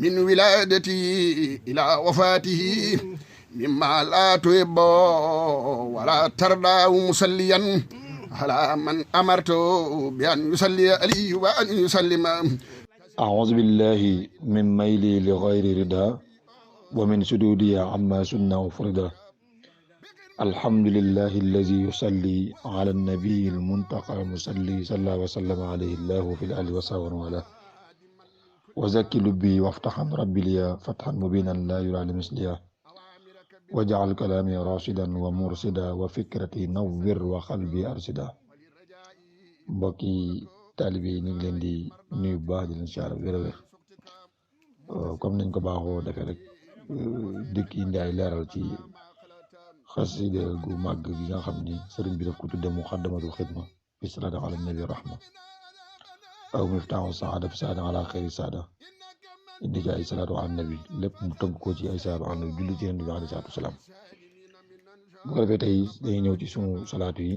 من ولادته إلى وفاته مما لا تحب ولا ترضى مسليا على من أمرت بأن يصلي عليه وأن يسلم. أعوذ بالله من ميلي لغير رضا ومن سدودي عما سنة وفردا. الحمد لله الذي يصلي على النبي المنتقى المصلي صلى وسلم عليه الله في الآل وصحبه وله وزكي لبي وافتحا ربي لي فتحا مبينا لا يرى لمثلها واجعل كلامي راشدا ومرشدا وفكرتي نور وقلبي أرشدا. mbokki taalibe yi ñu ngi leen di nuyu bu baax di leen siyaare wér-wér comme nañ ko baaxoo defee rek dikk indi ay leeral ci xasida gu màgg gi nga xam ni sëriñ bi daf ko tudde muqaddamatul xidma fi salaati ala nabi rahma aw miftaahu saada fi saada ala xayri saada indi ci ay salaatu ala nabi lépp mu tënk ko ci ay salaatu ala nabi julli ci yonent bi alayhi salaatu wasalaam. bu ko defee tey dañuy ñëw ci sunu salaatu yi.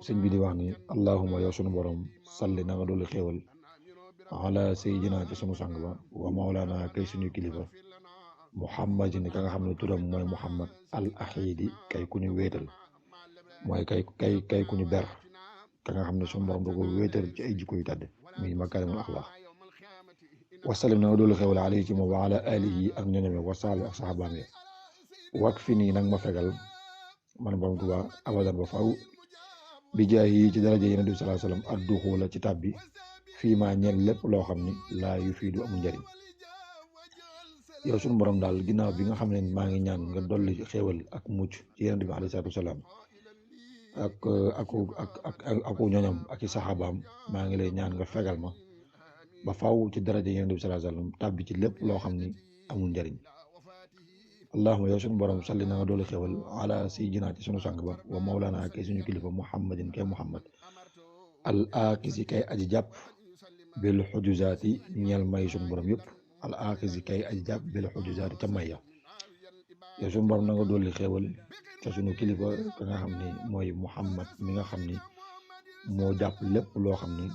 sëñ bi di wax ni allahuma yow sunu borom salli na nga dolli xéewal ala sayyidina ci sunu sang ba wa mawlana kay suñu kilifa muhammadin ka nga xam ne turam mooy muhammad al ahidi kay ku ñu wéetal mooy kay ku ñu ber ka nga xam ne sunu borom da ko wéetal ci ay jikko yu tàdd muy makaarimul axlaaq wasallim na nga dolli xéewal alayhi ci moom wa ala alihi ak ñoñome wa sahbi ak saxaabaam yi wak fi nii nag ma fegal man borom Tuubaa abadan ba faw bi jaay yi ci daraja Yonent bi sallallahu alayhi wasallam adduxuula ci tàbbi fii maa ñeel lépp loo xam ni laa yu fii du amul njëriñ. yow suñu borom daal ginnaaw bi nga xam ne maa ngi ñaan nga dolli xéewal ak mucc ci Yonent bi alayhi salaatu wasalaam ak ñoñam ak i saxaabaam maa ngi lay ñaan nga fegal ma ba faw ci daraja Yonent bi sallallahu alayhi wasallam tàbbi ci lépp loo xam ni amul njëriñ. allahuma yow suñu borom salli na nga doole xewal ala sayyidina ci sunu sang ba wa mawlana kay suñu kilifa muhammadin kay muhammad al aakisi kay aji jàpp bil xujuzaati ñeel may suñu borom yëpp al aakisi kay aji jàpp bil xujuzaati ca may ya. yow suñu borom na nga doole xewal ca suñu kilifa ka nga xam ni mooy muhammad mi nga xam ni moo jàpp lépp loo xam ni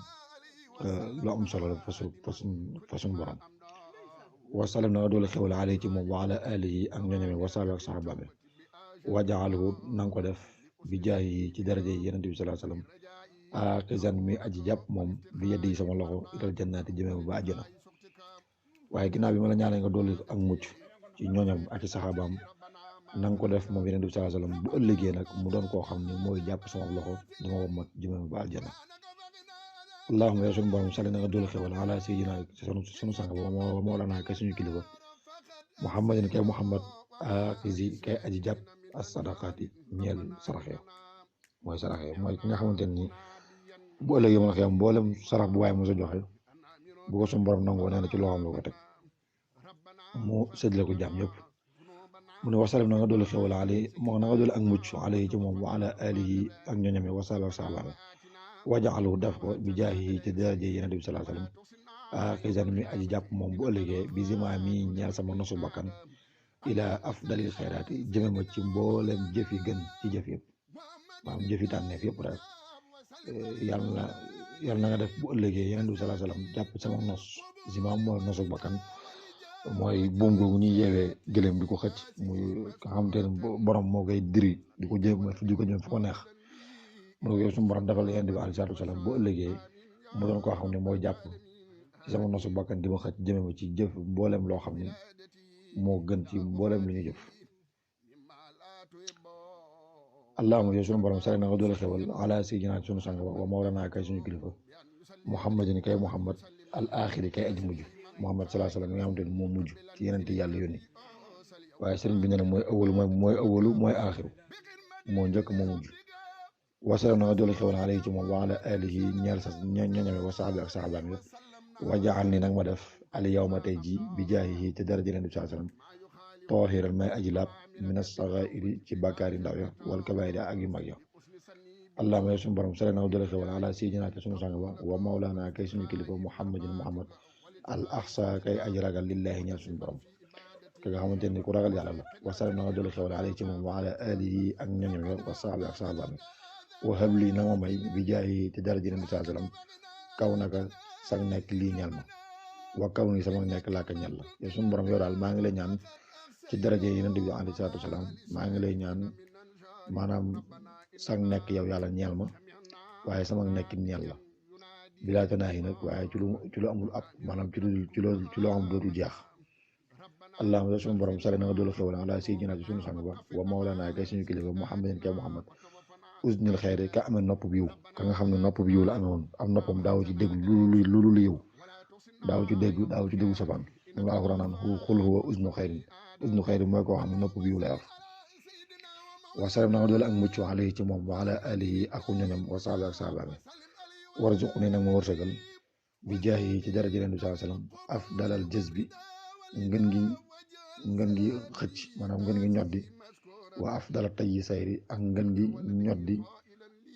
lu am solo la fa suñu borom. wasalam na nga doole xewal alayhi ci moom wa ala alihi ak ñoñome wasaabi ak saxaabaami wajaalhu na nga ko def bi jaay yi ci daraja yi Yonent bi sallallahu alayhi wasallam aqizan mi aji jàpp moom bi yeddi yi sama loxo ilal jannaati jëmee ba àjjana. waaye ginnaaw bi ma la ñaanee nga doole ak mucc ci ñoñam ak i saxaabaam na nga ko def moom Yonent bi sallallahu alayhi wasallam bu ëllëgee nag mu doon koo xam ne mooy jàpp sama loxo dama ko mat jëmee ba àjjana. allahumma yow sunu borom salli na nga doole xewal ala sayyidina sunu sang ba wa mawlana kay suñu kilifa muhammadin kay muhammad aqizi kay aji jàpp as sadaqaati ñeel saraxe mooy ki nga xamante ni bu ëllëgee mën a xiyam mboolem sarax bu waaye mos a joxe bu ko sunu borom nangoo nee na ci loxoom la ko teg mu séddale ko jàmm yëpp. mu ne wasallam na nga doole xewal ali moo na nga doole ak mucc alayhi ci moom wa ala alihi ak ñoñame wasaabi ak saxaabaam wajaxalu def ko bi jaahi ci daraje Yonent bi sallallahu alayhi wasallam akizan mi aji jàpp moom bu ëllëgee bi zima mi ñeel sama nosu bakkan ila afdalil xayraati jëme ma ci mboolem jëf yi gën ci jëf yëpp maanaam jëf yi tànneef yëpp rek yàlla na nga def bu ëllëgee Yonent bi sallallahu alayhi wasallam jàpp sama nos zima mooy nosu bakkan mooy buum googu ñuy yeewee gëléem di ko xëcc muy nga xamante ne borom moo koy diri di ko jëm fu ko neex. mu ne yow suñu borom defal Yonent bi alayhi salaatu wasalaam bu ëllëgee mu doon koo xam ne mooy jàpp ci sama nosu bakkan di ma xëcc jëme ma ci jëf mboolem loo xam ne moo gën ci mboolem lu ñu jëf. allahumma yow suñu borom sare na nga doole xewal ala sayyidina sunu sang wa mawlana kay suñu kilifa muhammadin kay muhammad al axiri kay aji mujj muhammad sallallahu alayhi wasallam mi nga xamante ne moo mujj ci Yonent yàlla yónni. waaye sëriñ bi nee na mooy awalu mooy axiru moo njëkk moo mujj. wasalam na nga doole xewal alayhi ci moom wa ala alihi ñeel sa ñoñame wa sahbi ak saxaabaam yëpp wajaal ni nag ma def al yawma tey ji bi jaahihi te daraja Yonent bi sallallahu alayhi wasallam tooxiral may aji laab min as-saxaa'iri ci bàkkaar yi ndaw ya wal kabaa'iri ak yu mag ya. allahumma yow suñu borom sale na nga doole xewal ala sayyidina te suñu sang ba wa mawlana kay suñu kilifa muhammadin muhammad al axsa kay aji ragal lillahi ñeel suñu borom ki nga xamante ni ku ragal yàlla la. wasalam na nga doole xewal alayhi ci moom wa ala alihi ak ñoñame wa sahbi ak saxaabaam waxab lii na ma may bi jaay te dara Yonent bi sallallahu alayhi wasallam kaw naka sax nekk lii ñal ma wa kaw ni sama nekk laa ka ñel la yow suñu borom yow daal maa ngi lay ñaan ci daraje yi Yonent bi alayhi salaatu wasalaam maa ngi lay ñaan maanaam sag nekk yow yàlla ñeel ma waaye sama nekk ñeel la bilaa tanaahi nag waaye ci lu amul ab maanaam ci loo am dootul jeex allahumma yow suñu borom sale na nga doolu xewal ala sayyidina ci suñu sang ba wa mawlana kay suñu kilifa muhammadin kay muhammad usnil xeyri ka amee nopp bi yiw ka nga xam ne nopp bi yiw la amee woon am noppam daaw ci dégg lu yiw daaw ci dégg safaan mu nga alxuraan naan xul huwa usnu xeyri mooy koo xam ne nopp bi yiw lay af wa salam na nga doole ak mucc alayhi ci moom wa ala alihi ak ñoñam wa sahbi ak sahbaami warzuq ni nag ma wërsëgal bi jaahi ci daraja Yonent bi sallallahu alayhi wasallam afdalal jës bi ngën gi xëcc maanaam ngën gi ñoddi wa afdala tayyi sayri ak ngën gi ñoddi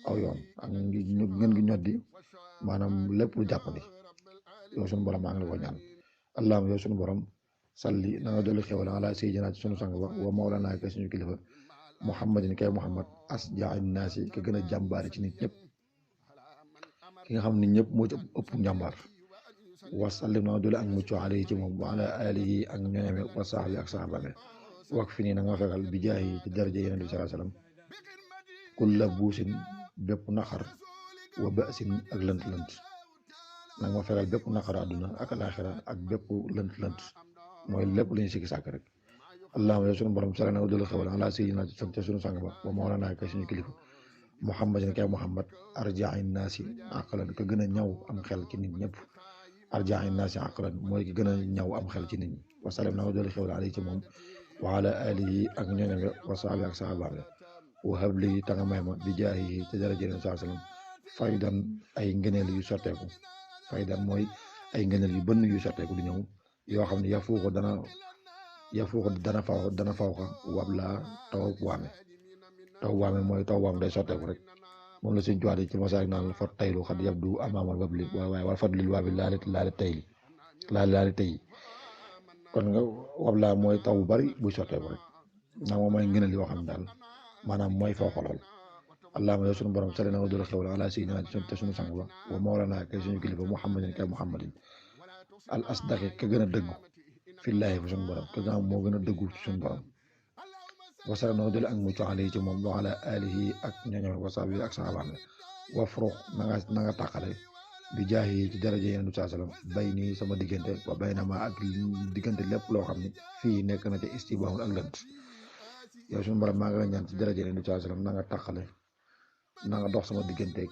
aw yoon ak ngën gi ñoddi maanaam lépp lu jàppandi yow sunu borom maa ngi la ko ñaan allahumma yow sunu borom salli na nga dolli xewal ala sayyidina ci sunu sang ba wa mawlana kay suñu kilifa muhammadin kay muhammad asja'in naasi ka gën a jàmbaari ci nit ñëpp ki nga xam ne ñëpp moo ci ëpp njàmbaar wa sallim na nga dolli ak mucc alayhi ci moom wa ala alihi ak ñoñame wa sahbi ak sahabame wak fi nii na nga fegal bi jaayi ci daraja Yonent bi sallallahu alayhi wasallam kulla buusin bépp naqar wa ba'sin ak lënt-lënt na nga ma fegal bépp naqar àdduna ak alaaxira ak bépp lënt-lënt mooy lépp lu ñu sikki sàkk rek allahumma yow sunu borom sala na nga dolli xewal ala sayyidina ca sunu sang ba wa mawlana kay suñu kilifa muhammadin kay muhammad arja'in naasi aqlan ka gën a ñaw am xel ci nit ñëpp arja'in naasi aqlan mooy ki gën a ñaw am xel ci nit ñi wa salam na nga dolli xewal alayhi ci moom wa ala alihi ak ñoñame wa sahbi ak sahabaame wa habli ta nga may ma bi jaahihi ci daraja Yonent bi sallallahu alayhi wasallam faydan ay ngëneel yu sotteeku faydan mooy ay ngëneel yu bënn yu sotteeku di ñëw yoo xam ne yafuuxu dana faw xa wab laa taw waame mooy taw waam day sotteeku rek moom la suñ jowaat ci masaak naan la fa taylu xat yab du amaamal wabli waaye wal fadlil waabi laali tey kon nga wab laa mooy taw bu bari buy sotteeku rek ndax moom mooy ngëneel yoo xam ne daal maanaam mooy faw xolal allahumma yow sunu borom sali na nga doole xewal ala sayyidina te sunu sang ba wa mawlana kay suñu kilifa muhammadin kay muhammadin al asdaqi ka gën a dëggu fillaahi fa sunu borom ka nga xam moo gën a dëggu ci sunu borom wasala na nga doole ak mucc alayhi ci moom wa ala alihi ak ñoñam wa sahbihi ak sahabaam wa fruux na nga tàqale bi jaahi ci daraja Yonent bi sallallahu alayhi wasallam bay nii sama diggante wa bay na ma ak diggante lépp loo xam ne fii nekk na ca istibaamul ak lënt yow sunu borom maa ngi la ñaan ci daraja Yonent bi sallallahu alayhi wasallam na nga tàqale na nga dox sama diggante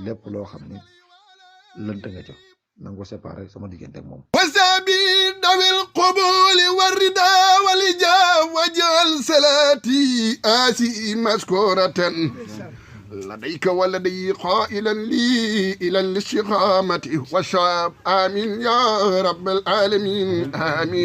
lépp loo xam ne lënt nga ca na nga ko séparé sama diggante ak moom wasabi dawil qubuli warida walijab wajal salati asi maskuratan لديك ولدي قائلا لي إلى الاستقامة والشاب آمين يا رب العالمين آمين